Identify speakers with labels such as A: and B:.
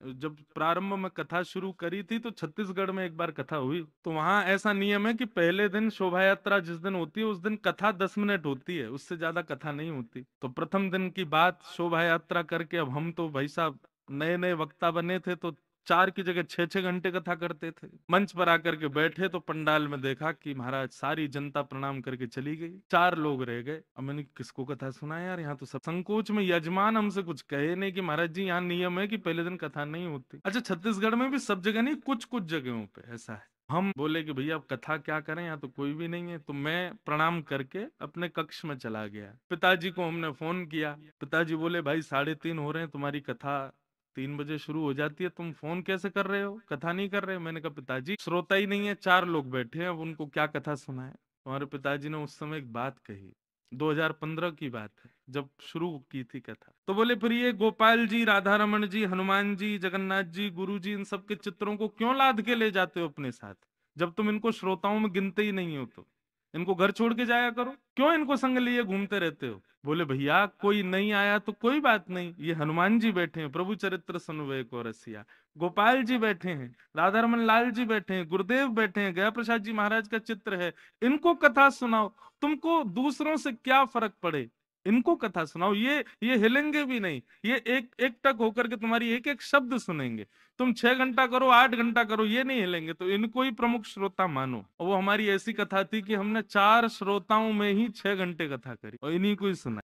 A: जब प्रारंभ में कथा शुरू करी थी तो छत्तीसगढ़ में एक बार कथा हुई, तो वहां ऐसा नियम है कि पहले दिन शोभा यात्रा जिस दिन होती है उस दिन कथा 10 मिनट होती है, उससे ज्यादा कथा नहीं होती। तो प्रथम दिन की बात, शोभा यात्रा करके अब हम तो भाई साहब नए नए वक्ता बने थे, तो 4 की जगह 6 6 घंटे कथा करते थे। मंच पर आकर के बैठे तो पंडाल में देखा कि महाराज सारी जनता प्रणाम करके चली गई, 4 लोग रह गए। अब मैंने किसको कथा सुना यार, यहाँ तो सब संकोच में, यजमान हमसे कुछ कहे नहीं कि महाराज जी यहाँ नियम है कि पहले दिन कथा नहीं होती। अच्छा, छत्तीसगढ़ में भी सब जगह नहीं, कुछ कुछ जगहों पे ऐसा है। हम बोले कि भैया अब कथा क्या करें, यहाँ तो कोई भी नहीं है। तो मैं प्रणाम करके अपने कक्ष में चला गया। पिताजी को हमने फोन किया, पिताजी बोले भाई 3:30 हो रहे हैं, तुम्हारी कथा 3 बजे शुरू हो जाती है, तुम फोन कैसे कर रहे हो, कथा नहीं कर रहे हो? मैंने कहा पिताजी श्रोता ही नहीं है, 4 लोग बैठे हैं, अब उनको क्या कथा सुनाए। हमारे पिताजी ने उस समय एक बात कही, 2015 की बात है, जब शुरू की थी कथा। तो बोले फिर ये गोपाल जी, राधा रमन जी, हनुमान जी, जगन्नाथ जी, गुरु जी, इन सब के चित्रों को क्यों लाद के ले जाते हो अपने साथ, जब तुम इनको श्रोताओं में गिनते ही नहीं हो? तो इनको घर छोड़ के जाया करो, क्यों इनको संग लिए घूमते रहते हो? बोले भैया कोई नहीं आया तो कोई बात नहीं, ये हनुमान जी बैठे हैं, प्रभु चरित्र सुनवे को रसिया, गोपाल जी बैठे हैं, राधा रमन लाल जी बैठे हैं, गुरुदेव बैठे हैं, गया प्रसाद जी महाराज का चित्र है, इनको कथा सुनाओ। तुमको दूसरों से क्या फर्क पड़े, इनको कथा सुनाओ। ये हिलेंगे भी नहीं, ये एक एक टक होकर के तुम्हारी एक एक शब्द सुनेंगे। तुम 6 घंटा करो, 8 घंटा करो, ये नहीं हिलेंगे, तो इनको ही प्रमुख श्रोता मानो। और वो हमारी ऐसी कथा थी कि हमने 4 श्रोताओं में ही 6 घंटे कथा करी और इन्हीं को ही सुना।